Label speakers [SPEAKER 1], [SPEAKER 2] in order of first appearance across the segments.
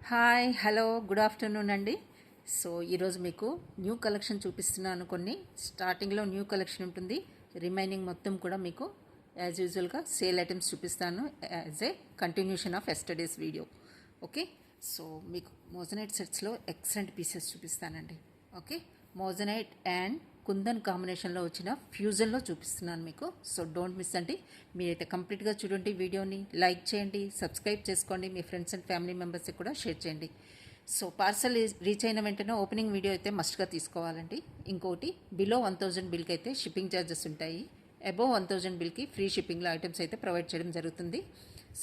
[SPEAKER 1] Hi hello good afternoon అండి. So ఈరోజు మీకు న్యూ కలెక్షన్ చూపిస్తున్నాను. కొన్ని స్టార్టింగ్లో న్యూ కలెక్షన్ ఉంటుంది, రిమైనింగ్ మొత్తం కూడా మీకు యాజ్ యూజువల్గా సేల్ ఐటమ్స్ చూపిస్తాను as a continuation of yesterday's video. Okay, so మీకు మోజనైట్ సెట్స్లో ఎక్సలెంట్ పీసెస్ చూపిస్తానండి. ఓకే, మోజనైట్ అండ్ కుందన్ కాంబినేషన్లో వచ్చిన ఫ్యూజన్లో చూపిస్తున్నాను మీకు. సో డోంట్ మిస్ అండి. మీరైతే కంప్లీట్గా చూడండి, వీడియోని లైక్ చేయండి, సబ్స్క్రైబ్ చేసుకోండి, మీ ఫ్రెండ్స్ అండ్ ఫ్యామిలీ మెంబర్స్కి కూడా షేర్ చేయండి. సో పార్సల్ రీచ్ అయిన వెంటనే ఓపెనింగ్ వీడియో అయితే మస్ట్గా తీసుకోవాలండి. ఇంకోటి, బిలో 1000 బిల్కి అయితే షిప్పింగ్ ఛార్జెస్ ఉంటాయి, అబోవ్ 1000 బిల్కి ఫ్రీ షిప్పింగ్లో ఐటమ్స్ అయితే ప్రొవైడ్ చేయడం జరుగుతుంది.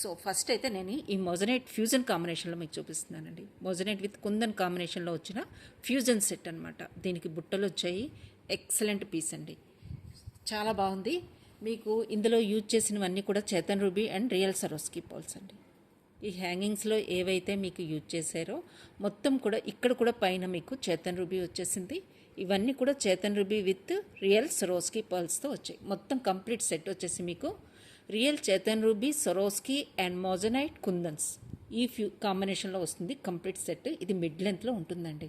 [SPEAKER 1] సో ఫస్ట్ అయితే నేను ఈ మోజనైట్ ఫ్యూజన్ కాంబినేషన్లో మీకు చూపిస్తున్నానండి. మోజనైట్ విత్ కుందన్ కాంబినేషన్లో వచ్చిన ఫ్యూజన్ సెట్ అనమాట. దీనికి బుట్టలు వచ్చాయి, ఎక్సలెంట్ పీస్ అండి, చాలా బాగుంది. మీకు ఇందులో యూజ్ చేసినవన్నీ కూడా Chetan ruby and real సరోస్కి pearls అండి. ఈ హ్యాంగింగ్స్లో ఏవైతే మీకు యూజ్ చేశారో మొత్తం కూడా ఇక్కడ కూడా పైన మీకు చేతన్ రూబీ వచ్చేసింది. ఇవన్నీ కూడా Chetan ruby with real Swarovski పర్ల్స్తో వచ్చాయి. మొత్తం కంప్లీట్ సెట్ వచ్చేసి మీకు real Chetan ruby, Swarovski and moissanite kundans ఈ కాంబినేషన్లో వస్తుంది కంప్లీట్ సెట్. ఇది మిడ్ లెంత్లో ఉంటుందండి.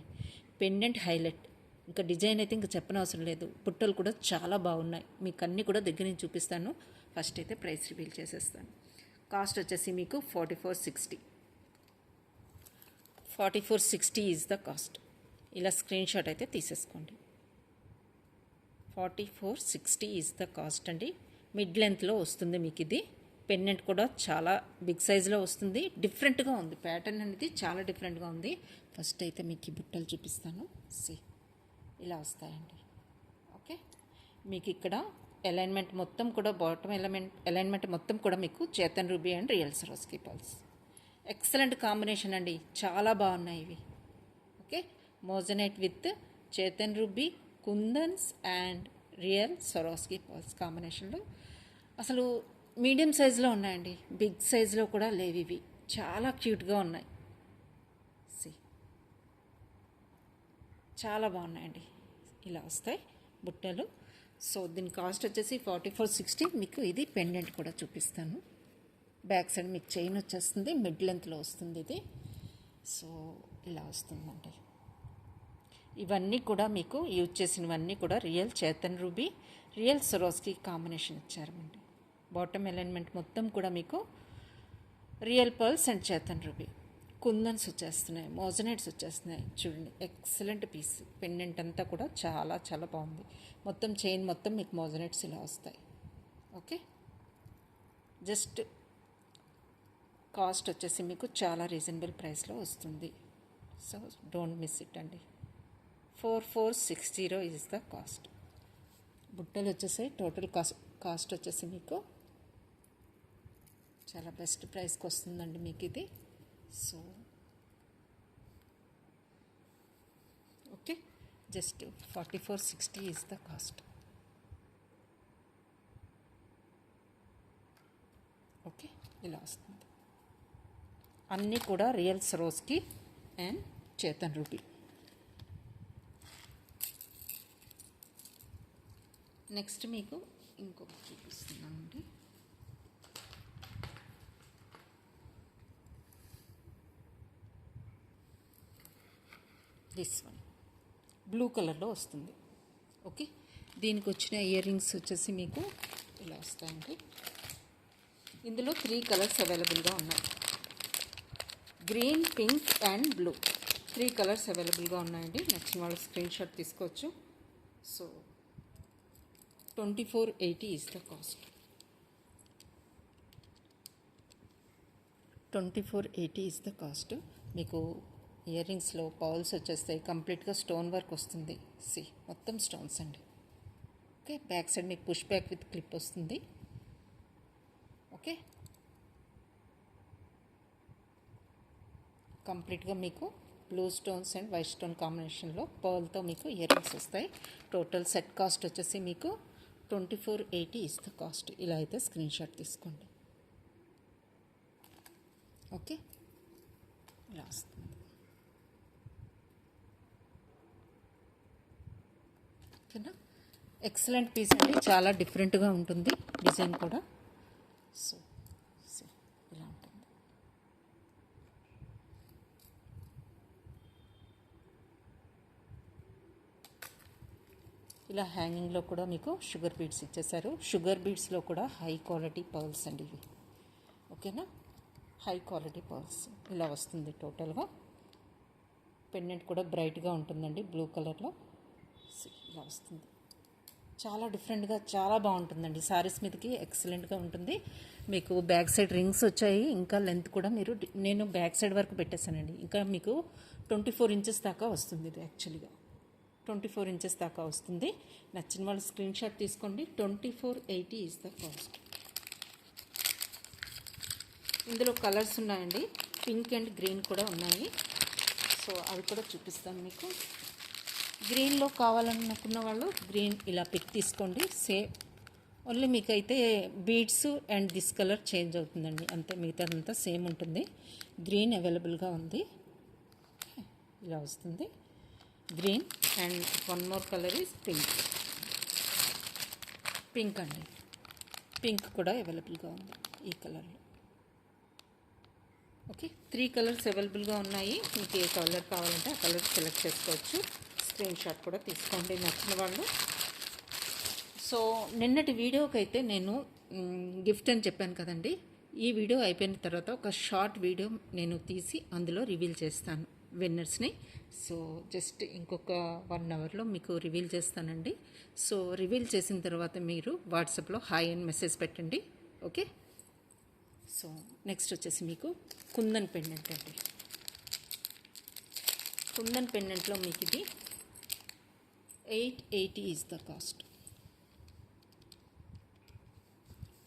[SPEAKER 1] పెండెంట్ హైలైట్, ఇంకా డిజైన్ అయితే ఇంకా చెప్పనవసరం లేదు. బుట్టలు కూడా చాలా బాగున్నాయి, మీకు అన్నీ కూడా దగ్గర నుంచి చూపిస్తాను. ఫస్ట్ అయితే ప్రైస్ రివీల్ చేసేస్తాను. కాస్ట్ వచ్చేసి మీకు 4460. 4460 ఈజ్ ద కాస్ట్. ఇలా స్క్రీన్ షాట్ అయితే తీసేసుకోండి. 4460 ఈజ్ ద కాస్ట్ అండి. మిడ్ లెంత్లో వస్తుంది మీకు ఇది. పెన్నెంట్ కూడా చాలా బిగ్ సైజులో వస్తుంది. డిఫరెంట్గా ఉంది, ప్యాటర్న్ అనేది చాలా డిఫరెంట్గా ఉంది. ఫస్ట్ అయితే మీకు ఈ బుట్టలు చూపిస్తాను. ఇలా వస్తాయండి. ఓకే, మీకు ఇక్కడ అలైన్మెంట్ మొత్తం కూడా బాటమ్ అలైన్మెంట్ మొత్తం కూడా మీకు Chetan ruby and real సరోస్కి pearls. Excellent combination అండి, చాలా బాగున్నాయి ఇవి. Okay, moissanite with Chetan ruby, kundans and real సరోస్కి pearls కాంబినేషన్లో అసలు మీడియం సైజులో ఉన్నాయండి, బిగ్ సైజులో కూడా లేవు. ఇవి చాలా క్యూట్గా ఉన్నాయి, చాలా బాగున్నాయండి. ఇలా వస్తాయి బుట్టలు. సో దీని కాస్ట్ వచ్చేసి 4460. మీకు ఇది పెండెంట్ కూడా చూపిస్తాను. బ్యాక్ సైడ్ మీకు చైన్ వచ్చేస్తుంది, మిడ్ లెంత్లో వస్తుంది ఇది. సో ఇలా వస్తుందండి. ఇవన్నీ కూడా మీకు యూజ్ చేసినవన్నీ కూడా real Chetan ruby, real Swarovski combination ఇచ్చారండి. బాటమ్ అలైన్మెంట్ మొత్తం కూడా మీకు real pearls and Chetan ruby. Kundans వచ్చేస్తున్నాయి, మోజనైట్స్ వచ్చేస్తున్నాయి. చూడండి, ఎక్సలెంట్ పీస్. పెండెంట్ అంతా కూడా చాలా చాలా బాగుంది. మొత్తం చైన్ మొత్తం మీకు మోజనైట్స్ ఇలా వస్తాయి. ఓకే, జస్ట్ కాస్ట్ వచ్చేసి మీకు చాలా రీజనబుల్ ప్రైస్లో వస్తుంది. సో డోంట్ మిస్ ఇట్ అండి. 4460 ఈజ్ ద కాస్ట్. బుట్టలు వచ్చేసాయి. టోటల్ కాస్ట్ వచ్చేసి మీకు చాలా బెస్ట్ ప్రైస్కి వస్తుందండి మీకు ఇది. So okay, just 4460 is the cost. Okay, ఇలా వస్తుంది. అన్నీ కూడా real సరోస్కి and Chetan ruby. Next మీకు ఇంకొకటి చూపిస్తున్నానండి. దిస్ వన్ బ్లూ కలర్లో వస్తుంది. ఓకే, దీనికి వచ్చిన ఇయర్ రింగ్స్ వచ్చేసి మీకు ఇలా వస్తాయండి. ఇందులో 3 కలర్స్ అవైలబుల్గా ఉన్నాయి. Green, pink and blue 3 colours అవైలబుల్గా ఉన్నాయండి. నచ్చిన వాళ్ళు స్క్రీన్ షాట్ తీసుకోవచ్చు. So 2480 is the cost. 2480 is the cost. మీకు ఇయర్ రింగ్స్లో పౌల్స్ వచ్చేస్తాయి, కంప్లీట్గా స్టోన్ వర్క్ వస్తుంది. మొత్తం స్టోన్స్ అండి. ఓకే, బ్యాక్ సైడ్ మీకు పుష్ బ్యాక్ విత్ క్లిప్ వస్తుంది. ఓకే, కంప్లీట్గా మీకు blue stones and white stone కాంబినేషన్లో పర్ల్తో మీకు ఇయర్ రింగ్స్ వస్తాయి. టోటల్ సెట్ కాస్ట్ వచ్చేసి మీకు 2480 ఈజ్ ద కాస్ట్. ఇలా అయితే స్క్రీన్ షాట్ తీసుకోండి. ఓకే, ఇలా వస్తుంది. ఓకేనా, ఎక్సలెంట్ పీస్ అండి, చాలా డిఫరెంట్గా ఉంటుంది డిజైన్ కూడా. సో ఇలా ఉంటుంది. ఇలా హ్యాంగింగ్లో కూడా మీకు షుగర్ బీడ్స్ ఇచ్చేసారు. షుగర్ బీడ్స్లో కూడా హై క్వాలిటీ పర్ల్స్ అండి ఇవి. ఓకేనా, హై క్వాలిటీ పర్ల్స్ ఇలా వస్తుంది. టోటల్గా పెండెంట్ కూడా బ్రైట్గా ఉంటుందండి, బ్లూ కలర్లో ఇలా వస్తుంది. చాలా డిఫరెంట్గా చాలా బాగుంటుందండి. సారీస్ మీదకి ఎక్సలెంట్గా ఉంటుంది. మీకు బ్యాక్ సైడ్ రింగ్స్ వచ్చాయి. ఇంకా లెంత్ కూడా నేను బ్యాక్ సైడ్ వరకు పెట్టేశానండి. ఇంకా మీకు 24 ఇంచెస్ దాకా వస్తుంది. ఇది యాక్చువల్గా 24 ఇంచెస్ దాకా వస్తుంది. నచ్చిన వాళ్ళు స్క్రీన్ షాట్ తీసుకోండి. 2480 ఈజ్ ద కాస్ట్. ఇందులో కలర్స్ ఉన్నాయండి, పింక్ అండ్ గ్రీన్ కూడా ఉన్నాయి. సో అవి కూడా చూపిస్తాను మీకు. గ్రీన్లో కావాలనుకున్న వాళ్ళు గ్రీన్ ఇలా పిక్ తీసుకోండి. సేమ్ ఓన్లీ మీకైతే beads and this colour change అవుతుందండి, అంతే. మిగతాదంతా సేమ్ ఉంటుంది. గ్రీన్ అవైలబుల్గా ఉంది. ఇలా వస్తుంది green. And one more colour is pink. Pink అండి, పింక్ కూడా అవైలబుల్గా ఉంది ఈ కలర్లో. ఓకే, 3 కలర్స్ అవైలబుల్గా ఉన్నాయి. మీకు ఏ కలర్ కావాలంటే ఆ కలర్ సెలెక్ట్ చేసుకోవచ్చు. స్క్రీన్ షాట్ కూడా తీసుకోండి నచ్చిన వాళ్ళు. సో నిన్నటి వీడియోకి అయితే నేను గిఫ్ట్ అని చెప్పాను కదండి. ఈ వీడియో అయిపోయిన తర్వాత ఒక షార్ట్ వీడియో నేను తీసి అందులో రివీల్ చేస్తాను విన్నర్స్ని. సో జస్ట్ ఇంకొక 1 అవర్లో మీకు రివీల్ చేస్తానండి. సో రివీల్ చేసిన తర్వాత మీరు వాట్సాప్లో హాయ్ అని మెసేజ్ పెట్టండి. ఓకే, సో నెక్స్ట్ వచ్చేసి మీకు కుందన్ పెండెంట్ అండి. కుందన్ పెండెంట్లో మీకు ఇది 880 is the cost.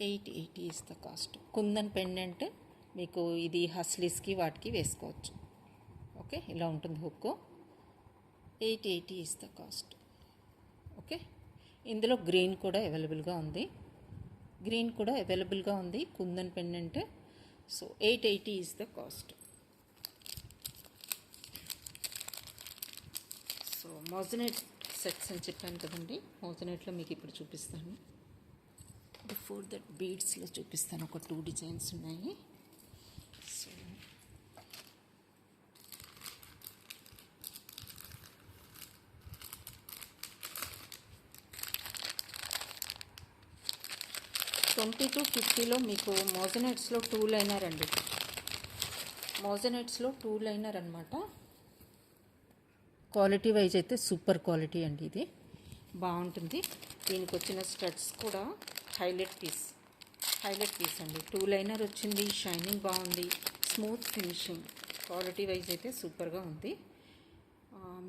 [SPEAKER 1] 880 is the cost. Kundan pendant మీకు ఇది హస్లీస్కి వాటికి వేసుకోవచ్చు. ఓకే, ఇలా ఉంటుంది hook. 880 is the cost. Okay, ఇందులో గ్రీన్ కూడా అవైలబుల్గా ఉంది. గ్రీన్ కూడా అవైలబుల్గా ఉంది kundan pendant. So 880 is the cost. So మోజనెట్ sets అని చెప్పాను కదండి. మోజనెట్లో మీకు ఇప్పుడు చూపిస్తాను. బిఫోర్ దట్ బీడ్స్లో చూపిస్తాను. ఒక 2 డిజైన్స్ ఉన్నాయి. సో 2250లో మీకు మోజనెట్స్లో 2 లైనర్ అండి. మోజనెట్స్లో 2 లైనర్ అనమాట. క్వాలిటీ వైజ్ అయితే సూపర్ క్వాలిటీ అండి. ఇది బాగుంటుంది. దీనికి వచ్చిన స్టడ్స్ కూడా హైలైట్ పీస్ అండి. 2 లైనర్ వచ్చింది. షైనింగ్ బాగుంది, స్మూత్ ఫినిషింగ్. క్వాలిటీ వైజ్ అయితే సూపర్గా ఉంది.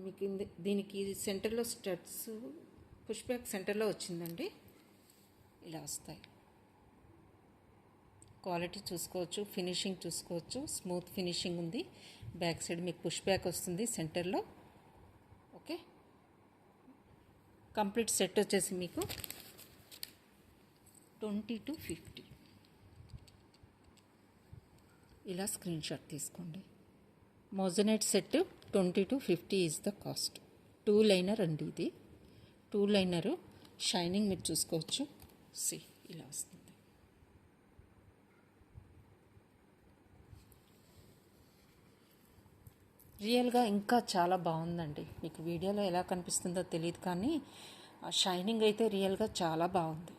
[SPEAKER 1] మీకు దీనికి సెంటర్లో స్టడ్స్ పుష్ బ్యాక్ సెంటర్లో వచ్చిందండి. ఇలా వస్తాయి. క్వాలిటీ చూసుకోవచ్చు, ఫినిషింగ్ చూసుకోవచ్చు. స్మూత్ ఫినిషింగ్ ఉంది. బ్యాక్ సైడ్ మీకు పుష్ బ్యాక్ వస్తుంది సెంటర్లో. ఓకే, కంప్లీట్ సెట్ వచ్చేసి మీకు 2250. ఇలా స్క్రీన్ షాట్ తీసుకోండి. మోజనెట్ set 2250 is the cost. 2 liner అండి ఇది. 2 లైనరు షైనింగ్ మీరు చూసుకోవచ్చు. ఇలా వస్తుంది. రియల్గా ఇంకా చాలా బాగుందండి. మీకు వీడియోలో ఎలా కనిపిస్తుందో తెలియదు, కానీ షైనింగ్ అయితే రియల్గా చాలా బాగుంది.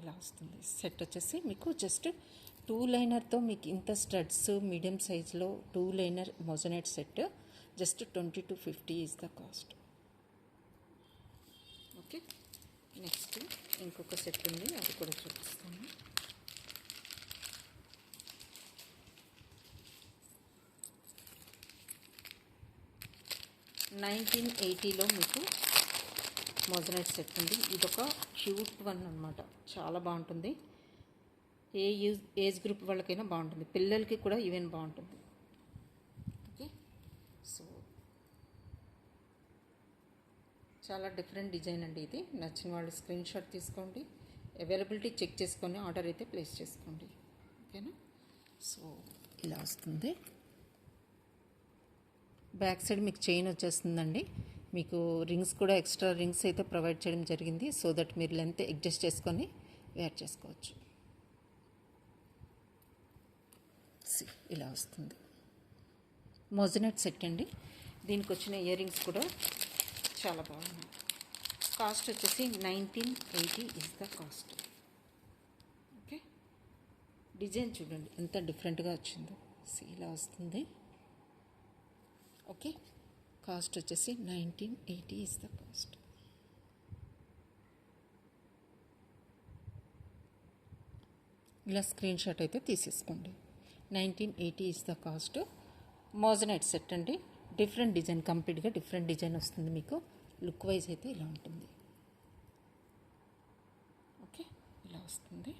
[SPEAKER 1] ఇలా వస్తుంది. సెట్ వచ్చేసి మీకు జస్ట్ 2 లైనర్తో మీకు ఇంత స్టడ్స్ మీడియం సైజులో 2 liner మోజనెట్ set just 2250 is the cost. Okay, next ఇంకొక సెట్ ఉంది, అది కూడా చూపిస్తాను. 1980లో మీకు మోజనైట్ సెట్ ఉంది. ఇదొక క్యూట్ వన్ అనమాట. చాలా బాగుంటుంది. ఏ ఏజ్ గ్రూప్ వాళ్ళకైనా బాగుంటుంది, పిల్లలకి కూడా ఈవెన్ బాగుంటుంది. ఓకే, సో చాలా డిఫరెంట్ డిజైన్ అండి ఇది. నచ్చిన వాళ్ళు స్క్రీన్ షాట్ తీసుకోండి, అవైలబిలిటీ చెక్ చేసుకొని ఆర్డర్ అయితే ప్లేస్ చేసుకోండి. ఓకేనా, సో ఇలా వస్తుంది. బ్యాక్ సైడ్ మీకు చైన్ వచ్చేస్తుందండి. మీకు రింగ్స్ కూడా ఎక్స్ట్రా రింగ్స్ అయితే ప్రొవైడ్ చేయడం జరిగింది, సో దట్ మీరు లెంత్ అడ్జస్ట్ చేసుకొని వేర్ చేసుకోవచ్చు. ఇలా వస్తుంది మోజనెట్ సెట్ అండి. దీనికి వచ్చిన ఇయర్ రింగ్స్ కూడా చాలా బాగున్నాయి. కాస్ట్ వచ్చేసి 1980 is the cost. Okay, design చూడండి ఎంత డిఫరెంట్గా వచ్చిందో, ఇలా వస్తుంది. ఓకే, కాస్ట్ వచ్చేసి 1980 ఇస్ ద కాస్ట్. ఇలా స్క్రీన్ షాట్ అయితే తీసేసుకోండి. 1980 is the cost. Moissanite set అండి, డిఫరెంట్ డిజైన్, కంప్లీట్గా డిఫరెంట్ డిజైన్ వస్తుంది మీకు. లుక్ వైజ్ అయితే ఇలా ఉంటుంది. ఓకే, ఇలా వస్తుంది.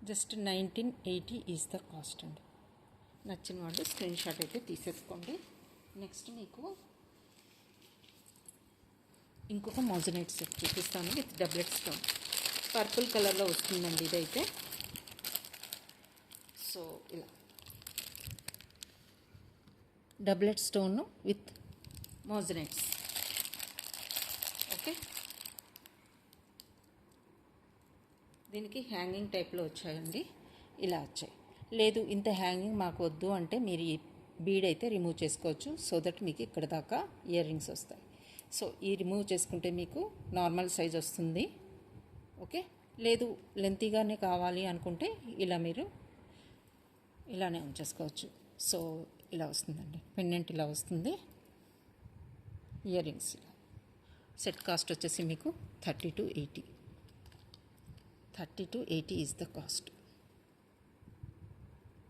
[SPEAKER 1] జస్ట్ 1980 ఈజ్ ద కాస్ట్ అండి. నచ్చిన వాళ్ళు స్క్రీన్ షాట్ అయితే తీసేసుకోండి. నెక్స్ట్ మీకు ఇంకొక మోజనైట్ సెట్ చూపిస్తాను విత్ డబ్లెట్ స్టోన్. పర్పుల్ కలర్లో వస్తుందండి ఇదైతే. సో ఇలా డబ్లెట్ స్టోన్ విత్ మోజనైట్స్. ఓకే, దీనికి హ్యాంగింగ్ టైప్లో వచ్చాయండి, ఇలా వచ్చాయి. లేదు ఇంత హ్యాంగింగ్ మాకు వద్దు అంటే మీరు ఈ బీడ్ అయితే రిమూవ్ చేసుకోవచ్చు. సో దట్ మీకు ఇక్కడ దాకా ఇయర్ రింగ్స్ వస్తాయి. సో ఈ రిమూవ్ చేసుకుంటే మీకు నార్మల్ సైజ్ వస్తుంది. ఓకే, లేదు లెంతీగానే కావాలి అనుకుంటే ఇలా మీరు ఇలానే ఉంచేసుకోవచ్చు. సో ఇలా వస్తుందండి, పెండెంట్ ఇలా వస్తుంది, ఇయర్ రింగ్స్ ఇలా. సెట్ కాస్ట్ వచ్చేసి మీకు 30 to 80. 30 to 80 is the cost.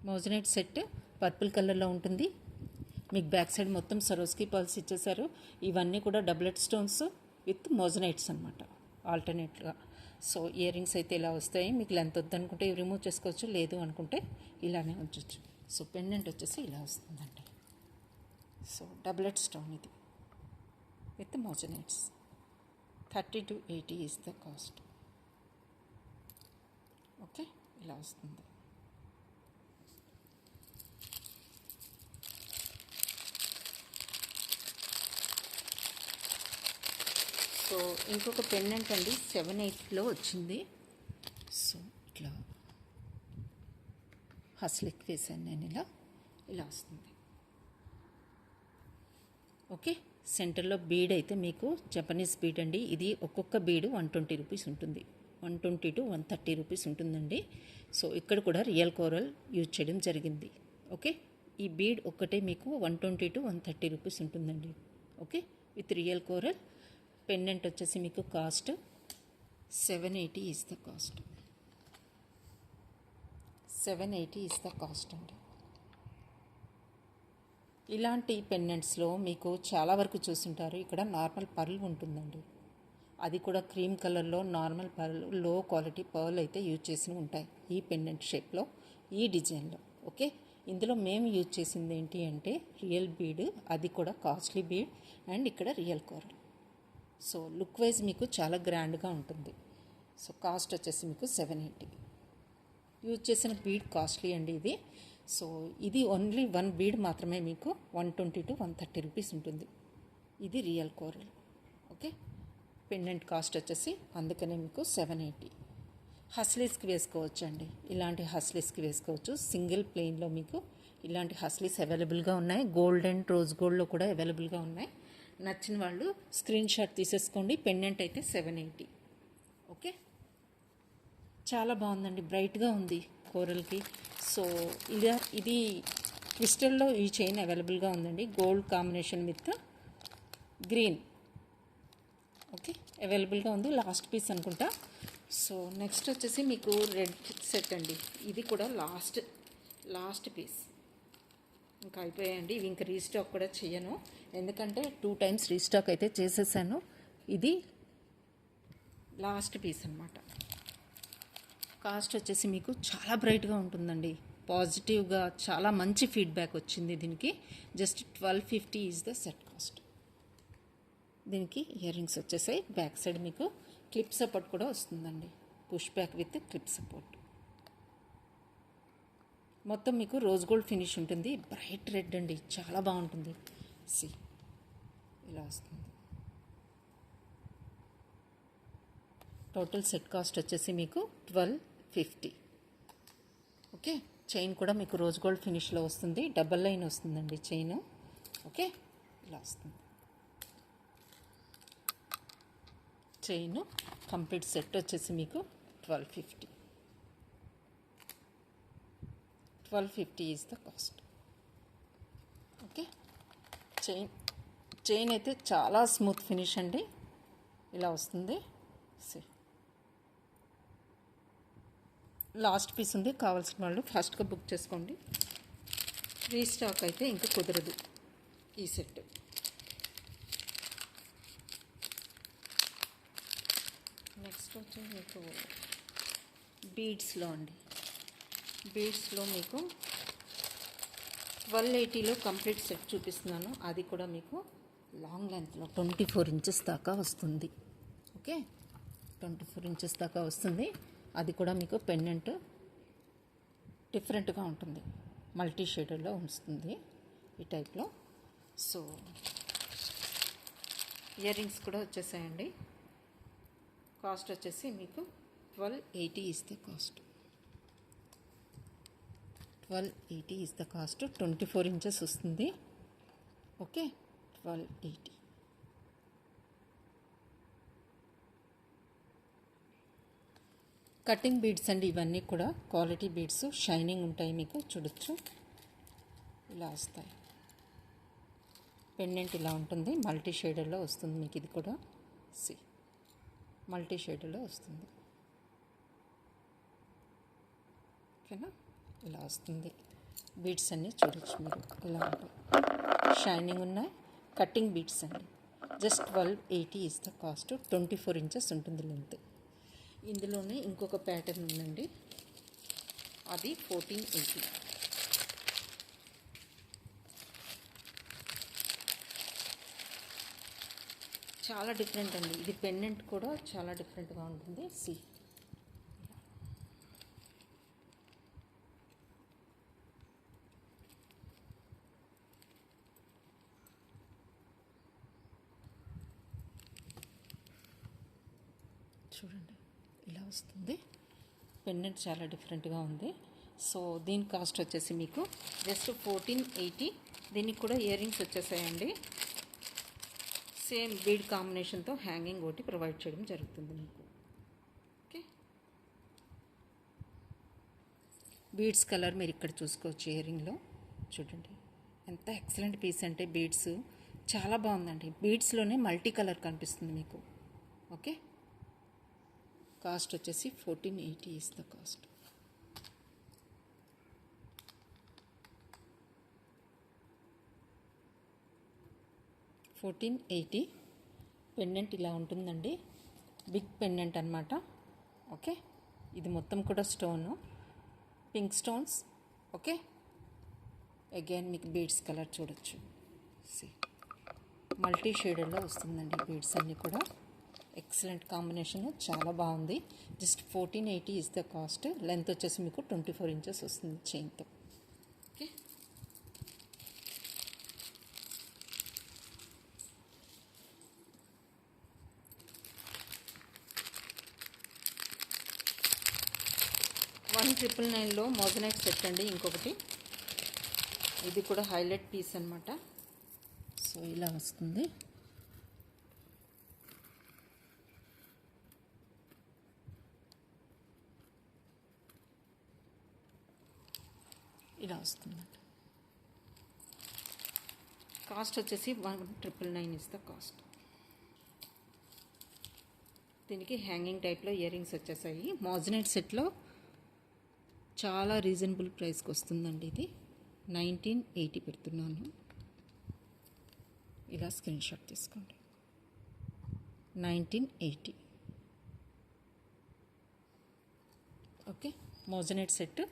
[SPEAKER 1] Moissanite set purple కలర్లో ఉంటుంది. మీకు బ్యాక్ సైడ్ మొత్తం సరోస్కి పర్ల్స్ ఇచ్చేసారు. ఇవన్నీ కూడా డబ్లెట్ స్టోన్స్ విత్ మోజనైట్స్ అనమాట ఆల్టర్నేట్గా. సో ఇయర్ రింగ్స్ అయితే ఇలా వస్తాయి. మీకు లెంత్ వద్దనుకుంటే ఇవి రిమూవ్ చేసుకోవచ్చు, లేదు అనుకుంటే ఇలానే ఉంచవచ్చు. సో పెండెంట్ వచ్చేసి ఇలా వస్తుందండి. సో డబ్లెట్ స్టోన్ ఇది with మోజనైట్స్. 30 to 80 is the cost. Okay, ఇలా వస్తుంది. సో ఇంకొక పెండెంట్ అండి 7/8లో వచ్చింది. సో ఇట్లా హస్లిక్ వేసాను నేను, ఇలా వస్తుంది. ఓకే, సెంటర్లో బీడ్ అయితే మీకు జపనీస్ బీడ్ అండి. ఇది ఒక్కొక్క బీడు 120 రూపీస్ ఉంటుంది. 120 to 130 రూపీస్ ఉంటుందండి. సో ఇక్కడ కూడా రియల్ కోరల్ యూజ్ చేయడం జరిగింది. ఓకే, ఈ బీడ్ ఒక్కటే మీకు 120 to 130 రూపీస్ ఉంటుందండి. Okay, with real coral. Pendant వచ్చేసి మీకు cost 780 is the cost. 780 is the cost అండి. ఇలాంటి పెండెంట్స్లో మీకు చాలా వరకు చూస్తుంటారు, ఇక్కడ నార్మల్ పర్ల్ ఉంటుందండి. అది కూడా క్రీమ్ కలర్లో నార్మల్ పర్ల్, లో క్వాలిటీ పర్ల్ అయితే యూజ్ చేసి ఉంటాయి ఈ పెండెంట్ షేప్లో, ఈ డిజైన్లో. ఓకే, ఇందులో మేము యూజ్ చేసింది ఏంటి అంటే రియల్ బీడ్, అది కూడా కాస్ట్లీ బీడ్, అండ్ ఇక్కడ real coral. So look wise మీకు చాలా గ్రాండ్గా ఉంటుంది. సో కాస్ట్ వచ్చేసి మీకు 780. యూజ్ చేసిన బీడ్ కాస్ట్లీ అండి ఇది. సో ఇది ఓన్లీ 1 బీడ్ మాత్రమే మీకు 120 to 130 రూపీస్ ఉంటుంది. ఇది real coral. Okay, pendant cost వచ్చేసి అందుకనే మీకు 780. హస్లీస్కి వేసుకోవచ్చు అండి, ఇలాంటి హస్లీస్కి వేసుకోవచ్చు. సింగిల్ ప్లెయిన్లో మీకు ఇలాంటి హస్లీస్ అవైలబుల్గా ఉన్నాయి. గోల్డ్ అండ్ రోజ్ గోల్డ్లో కూడా అవైలబుల్గా ఉన్నాయి. నచ్చిన వాళ్ళు స్క్రీన్ షాట్ తీసేసుకోండి. పెండెంట్ అయితే 780. ఓకే, చాలా బాగుందండి, బ్రైట్గా ఉంది కోరల్కి. సో ఇది క్రిస్టల్లో ఈ చైన్ అవైలబుల్గా ఉందండి, gold combination with green. Okay, అవైలబుల్గా ఉంది, లాస్ట్ పీస్ అనుకుంటా. సో నెక్స్ట్ వచ్చేసి మీకు రెడ్ సెట్ అండి. ఇది కూడా లాస్ట్ పీస్. ఇంకా అయిపోయాయండి ఇవి, ఇంకా రీస్టాక్ కూడా చేయను, ఎందుకంటే 2 times రీస్టాక్ అయితే చేసేసాను. ఇది లాస్ట్ పీస్ అనమాట. కాస్ట్ వచ్చేసి మీకు చాలా బ్రైట్గా ఉంటుందండి, పాజిటివ్గా చాలా మంచి ఫీడ్బ్యాక్ వచ్చింది దీనికి. Just 1250 is the set cost. దీనికి ఇయర్ రింగ్స్ వచ్చేసాయి. బ్యాక్ సైడ్ మీకు క్లిప్ సపోర్ట్ కూడా వస్తుందండి, push back with clip support. మొత్తం మీకు రోజ్ గోల్డ్ ఫినిష్ ఉంటుంది, బ్రైట్ రెడ్ అండి, చాలా బాగుంటుంది. సి ఇలా వస్తుంది. టోటల్ సెట్ కాస్ట్ వచ్చేసి మీకు 1250. ఓకే, చైన్ కూడా మీకు రోజ్ గోల్డ్ ఫినిష్లో వస్తుంది, డబల్ లైన్ వస్తుందండి చైన్. ఓకే, ఇలా వస్తుంది చైన్. కంప్లీట్ సెట్ వచ్చేసి మీకు 1250. 1250 is the cost. Okay, chain అయితే చాలా స్మూత్ ఫినిష్ అండి, ఇలా వస్తుంది. లాస్ట్ పీస్ ఉంది, కావాల్సిన వాళ్ళు ఫాస్ట్గా బుక్ చేసుకోండి. రీస్టాక్ అయితే ఇంకా కుదరదు ఈ సెట్. నెక్స్ట్ వచ్చి మీకు బీడ్స్లో అండి. బీడ్స్లో మీకు 1280లో కంప్లీట్ సెట్ చూపిస్తున్నాను. అది కూడా మీకు లాంగ్ లెంత్లో 24 ఇంచెస్ దాకా వస్తుంది. ఓకే, 24 ఇంచెస్ దాకా వస్తుంది. అది కూడా మీకు పెండెంట్ డిఫరెంట్గా ఉంటుంది, మల్టీ షేడెడ్లో వస్తుంది ఈ టైప్లో. సో ఇయర్ రింగ్స్ కూడా వచ్చేసాయండి. కాస్ట్ వచ్చేసి మీకు 1280 is the cost. 1280 is the cost. 24 inches వస్తుంది. ఓకే, 1280. కటింగ్ బీడ్స్ అండి ఇవన్నీ కూడా, క్వాలిటీ బీడ్స్, షైనింగ్ ఉంటాయి, మీకు చూడొచ్చు ఇలా వస్తాయి. పెండెంట్ ఇలా ఉంటుంది, మల్టీ షేడర్లో వస్తుంది మీకు. ఇది కూడా మల్టీ షేడర్లో వస్తుంది. ఓకేనా, ఇలా వస్తుంది. బీడ్స్ అన్నీ చూడొచ్చు మీరు, ఇలా ఉంటాయి, షైనింగ్ ఉన్నాయి. కటింగ్ బీడ్స్ అండి. Just 1280 is the cost. 24 inches ఉంటుంది లెంత్. ఇందులోనే ఇంకొక ప్యాటర్న్ ఉందండి, అది 1480. చాలా డిఫరెంట్ అండి. ఇది పెండెంట్ కూడా చాలా డిఫరెంట్గా ఉంటుంది. చూడండి ఇలా వస్తుంది. పెండెంట్ చాలా డిఫరెంట్గా ఉంది. సో దీని కాస్ట్ వచ్చేసి మీకు జస్ట్ 1480. దీనికి కూడా ఇయర్ రింగ్స్ వచ్చేసాయండి. సేమ్ బీడ్ కాంబినేషన్తో హ్యాంగింగ్ ఒకటి ప్రొవైడ్ చేయడం జరుగుతుంది మీకు. ఓకే, బీడ్స్ కలర్ మీరు ఇక్కడ చూసుకోవచ్చు. ఇయర్ రింగ్లో చూడండి ఎంత ఎక్సలెంట్ పీస్ అంటే, బీడ్స్ చాలా బాగుందండి. బీడ్స్లోనే మల్టీ కలర్ కనిపిస్తుంది మీకు. ఓకే, కాస్ట్ వచ్చేసి 1480 ఈజ్ ద కాస్ట్. $1480. పెండెంట్ ఇలా ఉంటుందండి, బిగ్ పెండెంట్ అనమాట. ఓకే, ఇది మొత్తం కూడా stone, pink stones. Okay, again మీకు బీడ్స్ కలర్ చూడొచ్చు. మల్టీ షేడెడ్లో వస్తుందండి బీడ్స్ అన్నీ కూడా. ఎక్సలెంట్ కాంబినేషన్, చాలా బాగుంది. Just 1480 is the cost. Length వచ్చేసి మీకు 24 ఇంచెస్ వస్తుంది చైన్తో. ఓకే, $1,999లో మోజనైట్ సెట్ అండి. ఇంకొకటి ఇది కూడా హైలైట్ పీస్ అనమాట. సో ఇలా వస్తుంది. ఇలా వస్తుందండి. కాస్ట్ వచ్చేసి 1999 ఇస్ ద కాస్ట్. దీనికి హ్యాంగింగ్ టైప్లో ఇయర్ రింగ్స్ వచ్చేసాయి. మోజనైట్ సెట్లో చాలా రీజనబుల్ ప్రైస్కి వస్తుందండి. ఇది 1980 పెడుతున్నాను. ఇలా స్క్రీన్ షాట్ తీసుకోండి. 1980. Okay, moissanite set.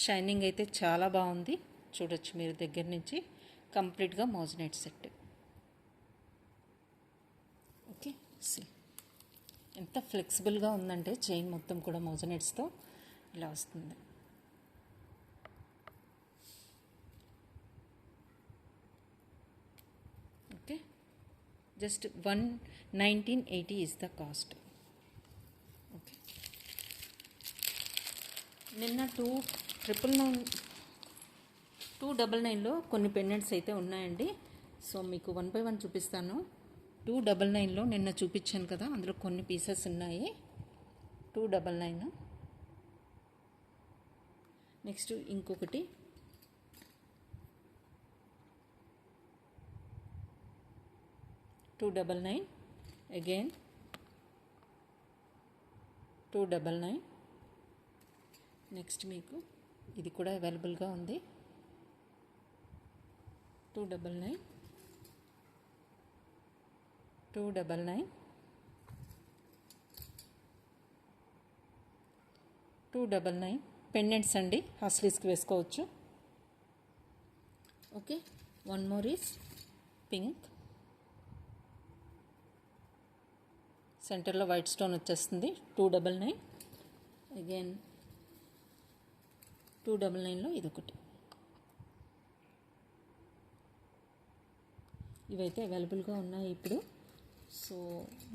[SPEAKER 1] షైనింగ్ అయితే చాలా బాగుంది, చూడొచ్చు మీరు దగ్గర నుంచి. కంప్లీట్గా మోజనైట్ సెట్. ఓకే, ఎంత ఫ్లెక్సిబుల్గా ఉందంటే చైన్ మొత్తం కూడా మోజనైట్స్తో ఇలా వస్తుంది. Okay, just 1980 is the cost. Okay, నిన్న 2999 299లో కొన్ని పెండెంట్స్ అయితే ఉన్నాయండి. సో మీకు 1 బై 1 చూపిస్తాను. 299లో నిన్న చూపించాను కదా, అందులో కొన్ని పీసెస్ ఉన్నాయి. 299. నెక్స్ట్ ఇంకొకటి 299, అగైన్ 299. నెక్స్ట్ మీకు ఇది కూడా అవైలబుల్గా ఉంది. 299, 299, 299 పెండెంట్స్ అండి, హాస్లీస్కి వేసుకోవచ్చు. Okay, one more is pink, సెంటర్లో వైట్ స్టోన్ వచ్చేస్తుంది. 299, అగైన్ 299లో ఇదొకటి. ఇవైతే అవైలబుల్గా ఉన్నాయి ఇప్పుడు. సో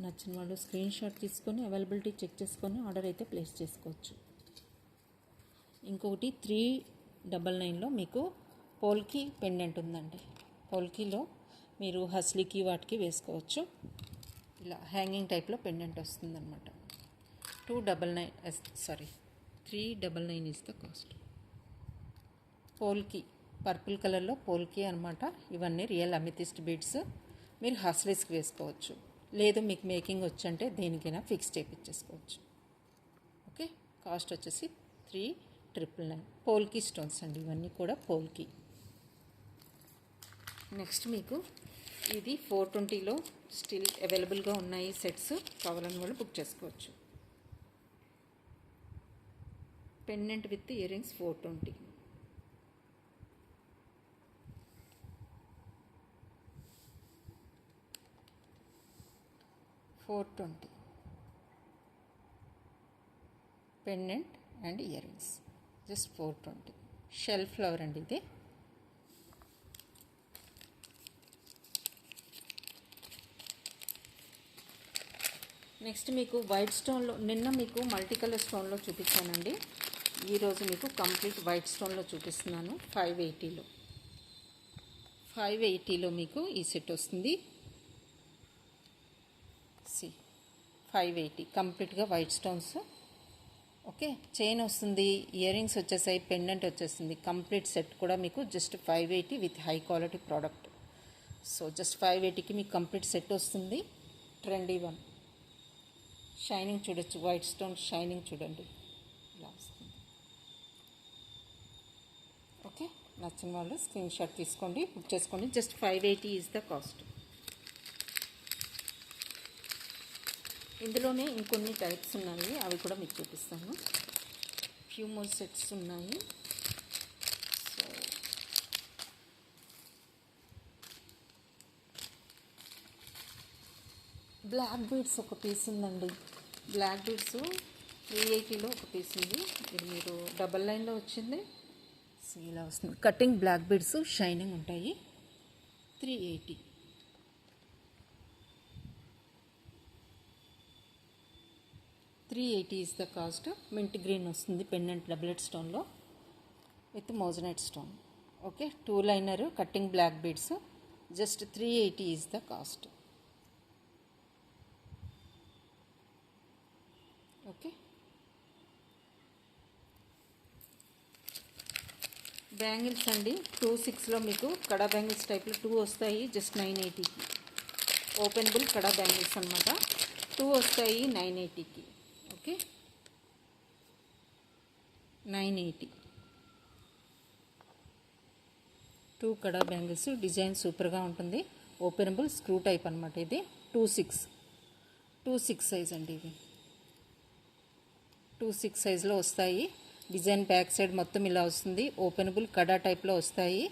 [SPEAKER 1] నచ్చిన వాళ్ళు స్క్రీన్ షాట్ తీసుకొని అవైలబిలిటీ చెక్ చేసుకొని ఆర్డర్ అయితే ప్లేస్ చేసుకోవచ్చు. ఇంకొకటి 399లో మీకు పోల్కి పెండెంట్ ఉందండి. పోల్కీలో మీరు హస్లీకి వాటికి వేసుకోవచ్చు. ఇలా హ్యాంగింగ్ టైప్లో పెండెంట్ వస్తుందన్నమాట. 399 ఈజ్ ద కాస్ట్. పోల్కి పర్పుల్ కలర్లో పోల్కి అనమాట. ఇవన్నీ రియల్ అమితిస్ట్ బీడ్స్. మీరు హాస్లీస్కి వేసుకోవచ్చు, లేదు మీకు మేకింగ్ వచ్చంటే దేనికైనా ఫిక్స్ చేయించేసుకోవచ్చు. ఓకే, కాస్ట్ వచ్చేసి 399. పోల్కి స్టోన్స్ అండి, ఇవన్నీ కూడా పోల్కి. నెక్స్ట్ మీకు ఇది 420లో స్టిల్ అవైలబుల్గా ఉన్నాయి సెట్స్. కావాలని వాళ్ళు బుక్ చేసుకోవచ్చు. Pendant with earrings 420. 420 pendant and earrings, just 420. Shell flower అండి ఇది. నెక్స్ట్ మీకు వైట్ స్టోన్లో నిన్న మీకు మల్టీ కలర్ స్టోన్లో చూపించానండి. ఈరోజు మీకు కంప్లీట్ వైట్ స్టోన్లో చూపిస్తున్నాను. 580లో మీకు ఈ సెట్ వస్తుంది. 580 కంప్లీట్గా వైట్ స్టోన్స్. ఓకే, చైన్ వస్తుంది, ఇయర్ రింగ్స్ వచ్చేసాయి, పెండెంట్ వచ్చేస్తుంది. కంప్లీట్ సెట్ కూడా మీకు just 580 with high quality product. So just 580కి మీకు కంప్లీట్ సెట్ వస్తుంది. Trendy one. షైనింగ్ చూడొచ్చు, వైట్ స్టోన్ షైనింగ్ చూడండి ఇలా వస్తుంది. ఓకే, నచ్చిన వాళ్ళు స్క్రీన్ షాట్ తీసుకోండి, బుక్ చేసుకోండి. Just 580 is the cost. ఇందులోనే ఇంకొన్ని టైప్స్ ఉన్నాయి, అవి కూడా మీకు చూపిస్తాను. ఫ్యూ మోర్ సెట్స్ ఉన్నాయి. సో బ్లాక్ బీడ్స్ ఒక పీస్ ఉందండి. బ్లాక్ బీడ్స్ 380లో ఒక పీస్ ఉంది. ఇది మీరు డబల్ లైన్లో వచ్చింది. సో ఇలా వస్తుంది. కటింగ్ బ్లాక్ బీడ్స్ షైనింగ్ ఉంటాయి. 380. 380 is the cost. Mint green వస్తుంది పెండెంట్ డబులెట్ స్టోన్లో with moissanite stone. Okay, 2 liner cutting black beads, just 380 is the cost. Okay, bangles అండి. 26లో మీకు కడా బ్యాంగిల్స్ టైప్లో 2 వస్తాయి, జస్ట్ 980కి. ఓపెనబుల్ కడా బ్యాంగిల్స్ అనమాట. 2 వస్తాయి 980కి. ఓకే, 980. 2 కడా బ్యాంగిల్స్. డిజైన్ సూపర్గా ఉంటుంది. ఓపెనబుల్ స్క్రూ టైప్ అనమాట ఇది. 26 సైజ్ అండి ఇవి. 26 సైజ్లో వస్తాయి. డిజైన్ బ్యాక్ సైడ్ మొత్తం ఇలా వస్తుంది. ఓపెనబుల్ కడా టైప్లో వస్తాయి.